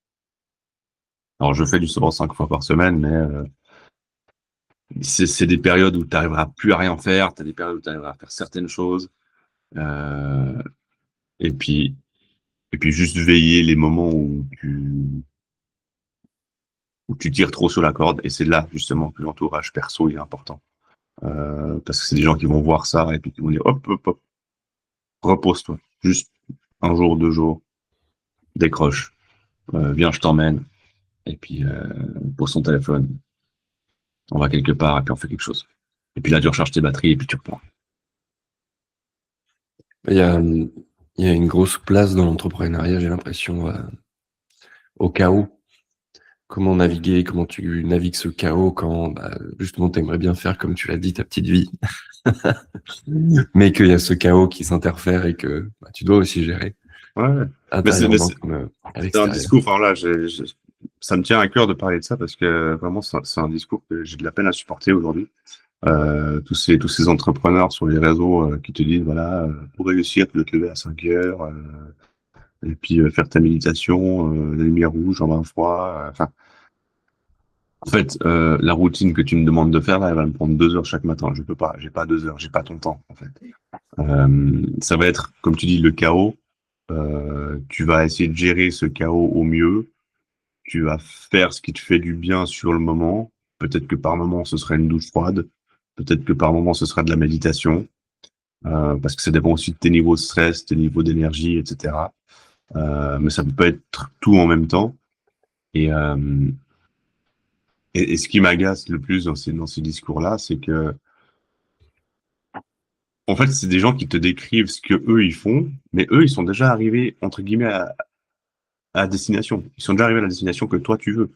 Alors je fais du sport 5 fois par semaine, mais c'est des périodes où tu n'arriveras plus à rien faire, tu as des périodes où tu arriveras à faire certaines choses, euh, et puis et puis juste veiller les moments où tu tires trop sur la corde, et c'est là justement que l'entourage perso est important. Parce que c'est des gens qui vont voir ça et puis qui vont dire hop, hop, hop, repose-toi. Juste un jour, 2 jours, décroche. Viens, je t'emmène. Et puis, pose son téléphone. On va quelque part et puis on fait quelque chose. Et puis là, tu recharges tes batteries et puis tu reprends. Il y a, il y a une grosse place dans l'entrepreneuriat, j'ai l'impression, au chaos. Comment naviguer, comment tu navigues ce chaos quand justement tu aimerais bien faire, comme tu l'as dit, ta petite vie, mais qu'il y a ce chaos qui s'interfère et que tu dois aussi gérer Ouais. Mais intérieurement comme à c'est un l'extérieur. discours. Enfin là, ça me tient à cœur de parler de ça parce que vraiment, c'est un discours que j'ai de la peine à supporter aujourd'hui. Tous ces entrepreneurs sur les réseaux qui te disent voilà, pour réussir, tu dois te lever à 5 heures et puis faire ta méditation, la lumière rouge en bain froid. Enfin, en fait, la routine que tu me demandes de faire là, elle va me prendre 2 heures chaque matin. Je peux pas, j'ai pas 2 heures, j'ai pas ton temps en fait. Ça va être, comme tu dis, le chaos. Tu vas essayer de gérer ce chaos au mieux. Tu vas faire ce qui te fait du bien sur le moment. Peut-être que par moment, ce sera une douche froide. Peut-être que par moment, ce sera de la méditation. Parce que ça dépend aussi de tes niveaux de stress, tes niveaux d'énergie, etc. Mais ça peut pas être tout en même temps. Et, euh, et ce qui m'agace le plus dans ces discours-là, c'est que, en fait, c'est des gens qui te décrivent ce que eux ils font, mais eux, ils sont déjà arrivés, entre guillemets, à destination. Ils sont déjà arrivés à la destination que toi tu veux.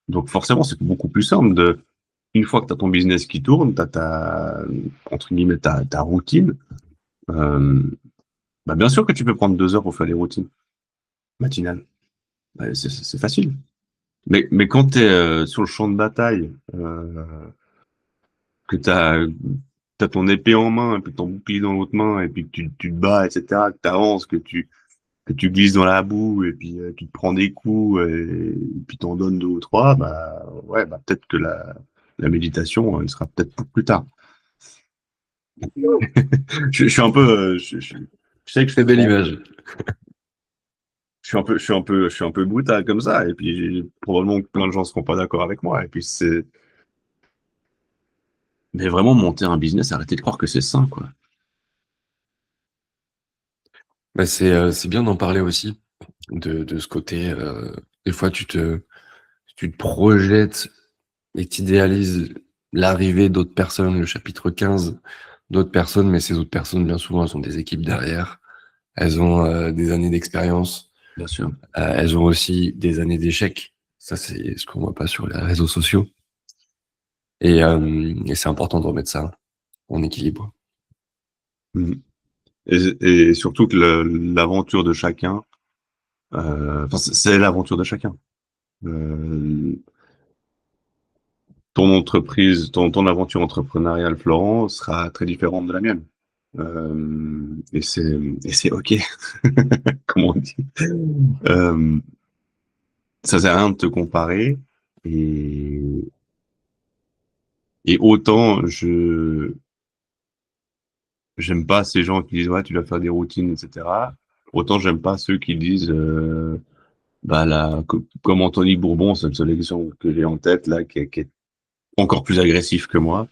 Donc forcément, c'est beaucoup plus simple une fois que tu as ton business qui tourne, tu as entre guillemets, ta routine, euh, bien sûr que tu peux prendre 2 heures pour faire les routines matinales. C'est facile. Mais quand tu es sur le champ de bataille, que t'as ton épée en main, et puis ton bouclier dans l'autre main, et puis que tu te bats, etc., que tu avances, que tu glisses dans la boue, et puis tu te prends des coups, et puis t'en donnes 2 ou 3, bah ouais, bah peut-être que la méditation, il sera peut-être pour plus tard. Je suis un peu, je sais que Très belle image. je suis un peu brutal comme ça, et puis probablement que plein de gens seront pas d'accord avec moi, et puis mais vraiment monter un business, arrêtez de croire que c'est sain, quoi. C'est bien d'en parler aussi, de ce côté. Des fois, tu te projettes et tu idéalises l'arrivée d'autres personnes, le chapitre 15 d'autres personnes, mais ces autres personnes, bien souvent, elles ont des équipes derrière. Elles ont des années d'expérience. Bien sûr. Elles ont aussi des années d'échecs. Ça, c'est ce qu'on voit pas sur les réseaux sociaux. Et c'est important de remettre ça en équilibre. Mhm. Et surtout que l'aventure de chacun, enfin, c'est l'aventure de chacun. Euh, Ton entreprise, ton aventure entrepreneuriale, Florent, sera très différente de la mienne. Et c'est OK, comme on dit. Euh, Ça sert à rien de te comparer. Et, et autant j'aime pas ces gens qui disent ouais, tu dois faire des routines, etc. Autant j'aime pas ceux qui disent Bah là, comme Anthony Bourbon, c'est le seul exemple que j'ai en tête là, qui est encore plus agressif que moi.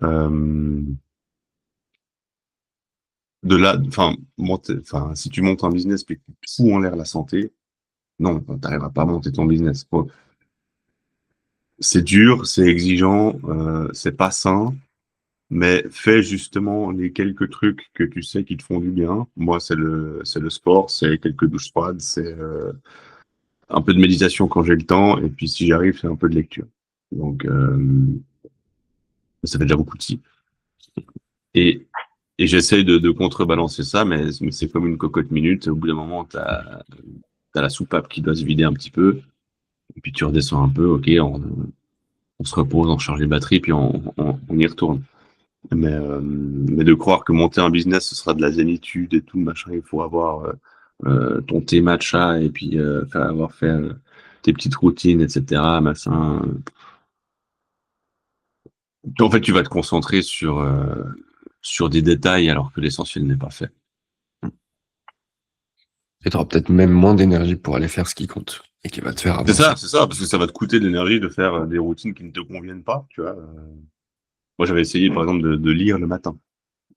Euh, de là, enfin, si tu montes un business puis que tu fous en l'air la santé, non, t'arriveras pas à monter ton business. C'est dur, c'est exigeant, c'est pas sain, mais fais justement les quelques trucs que tu sais qui te font du bien. Moi, c'est le sport, c'est quelques douches froides, c'est un peu de méditation quand j'ai le temps, et puis si j'arrive, c'est un peu de lecture. Donc, ça fait déjà beaucoup de si. Et, et j'essaye de contrebalancer ça, mais c'est comme une cocotte minute. Au bout d'un moment, t'as la soupape qui doit se vider un petit peu, et puis tu redescends un peu, ok, on se repose, on charge les batteries, puis on y retourne. Mais de croire que monter un business, ce sera de la zénitude et tout, machin, il faut avoir ton thé matcha et puis avoir fait tes petites routines, etc., machin. En fait, tu vas te concentrer sur des détails alors que l'essentiel n'est pas fait. Et tu auras peut-être même moins d'énergie pour aller faire ce qui compte et qui va te faire avancer. C'est ça, parce que ça va te coûter de l'énergie de faire des routines qui ne te conviennent pas, tu vois. Moi, j'avais essayé, par exemple, de lire le matin.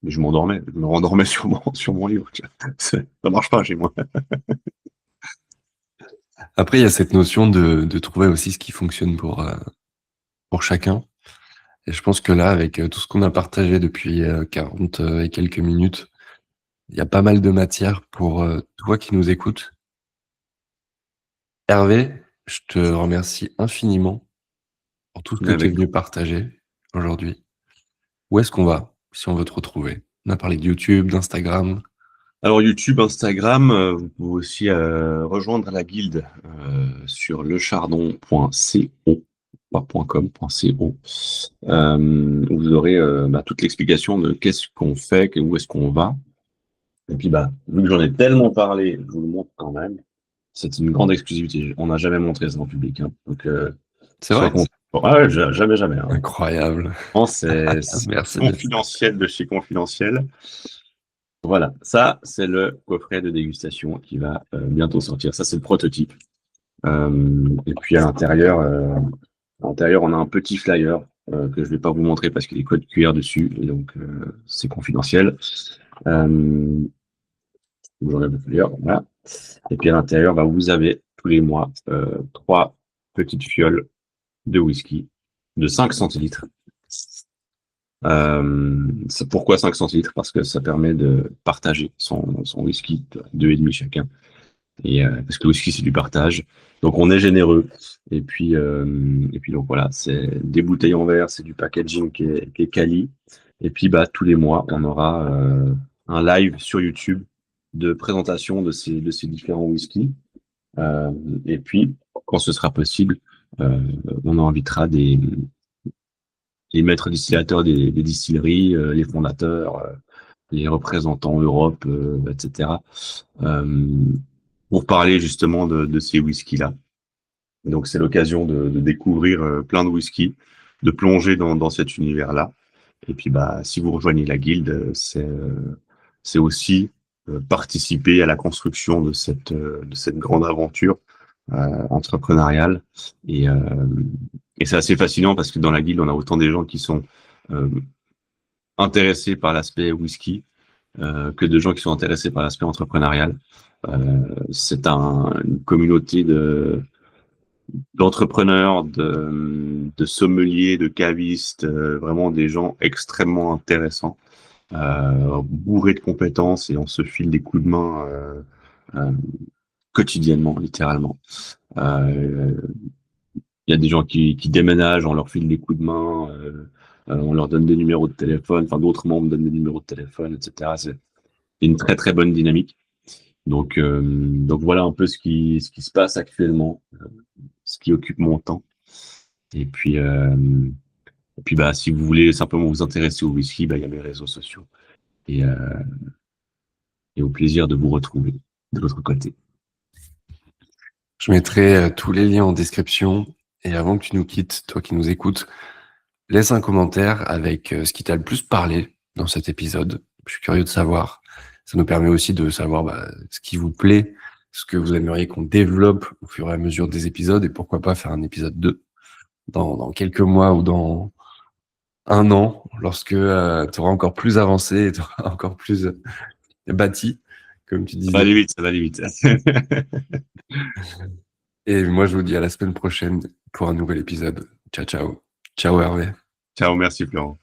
Mais je m'endormais. Je me rendormais sur mon livre. Tu vois. Ça marche pas chez moi. Après, il y a cette notion de trouver aussi ce qui fonctionne pour chacun. Et je pense que là, avec tout ce qu'on a partagé depuis 40 et quelques minutes, il y a pas mal de matière pour toi qui nous écoutes. Hervé, je te remercie infiniment pour tout ce que tu es Avec venu partager aujourd'hui. Où est-ce qu'on va si on veut te retrouver? On a parlé de YouTube, d'Instagram. Alors YouTube, Instagram, vous pouvez aussi rejoindre la guilde sur lechardon.co, pas .com, .co. Où vous aurez toute l'explication de qu'est-ce qu'on fait, où est-ce qu'on va. Et puis vu que j'en ai tellement parlé, je vous le montre quand même. C'est une grande exclusivité. On n'a jamais montré ça en public. Hein. Donc C'est sois vrai? content. Ah ouais, jamais, jamais. Hein. Incroyable. Non, c'est Merci. confidentiel de chez confidentiel. Voilà, ça c'est le coffret de dégustation qui va bientôt sortir. Ça c'est le prototype. Et puis à l'intérieur, on a un petit flyer que je vais pas vous montrer parce qu'il y a des codes QR dessus et donc c'est confidentiel. Euh, J'enlève le flyer, voilà. Et puis à l'intérieur, vous avez tous les mois 3 petites fioles de whisky de 5 centilitres. Pourquoi 5 centilitres? Parce que ça permet de partager son whisky, 2,5 chacun. Parce que le whisky, c'est du partage. Donc, on est généreux. Et puis donc, voilà, c'est des bouteilles en verre, c'est du packaging qui est quali. Et puis, tous les mois, on aura un live sur YouTube de présentation de ces différents whiskies. Et puis, quand ce sera possible, euh, on invitera les maîtres distillateurs des distilleries, les fondateurs, les représentants Europe, etc. Euh, pour parler justement de ces whiskies-là. Donc c'est l'occasion de découvrir plein de whiskies, de plonger dans cet univers-là. Et puis si vous rejoignez la guilde, c'est aussi participer à la construction de cette grande aventure entrepreneuriale. Et, euh, et c'est assez fascinant parce que dans la guilde, on a autant des gens qui sont euh, intéressés par l'aspect whisky que de gens qui sont intéressés par l'aspect entrepreneurial. C'est une communauté d'entrepreneurs, de sommeliers, de cavistes, vraiment des gens extrêmement intéressants, bourrés de compétences et on se file des coups de main euh, quotidiennement, littéralement. Il y a des gens qui déménagent, on leur file des coups de main, on leur donne des numéros de téléphone, enfin d'autres membres donnent des numéros de téléphone, etc. C'est une très très bonne dynamique. Donc voilà un peu ce qui se passe actuellement, ce qui occupe mon temps. Et puis si vous voulez simplement vous intéresser au whisky, il y a mes réseaux sociaux. Et, euh, et au plaisir de vous retrouver de l'autre côté. Je mettrai tous les liens en description. Et avant que tu nous quittes, toi qui nous écoutes, laisse un commentaire avec ce qui t'a le plus parlé dans cet épisode. Je suis curieux de savoir. Ça nous permet aussi de savoir ce qui vous plaît, ce que vous aimeriez qu'on développe au fur et à mesure des épisodes, et pourquoi pas faire un épisode 2 dans quelques mois ou dans un an, lorsque tu auras encore plus avancé et tu auras encore plus bâti, comme tu Ça disais. va aller vite, ça va aller vite. Et moi, je vous dis à la semaine prochaine pour un nouvel épisode. Ciao, ciao. Ciao, Hervé. Ciao, merci Florent.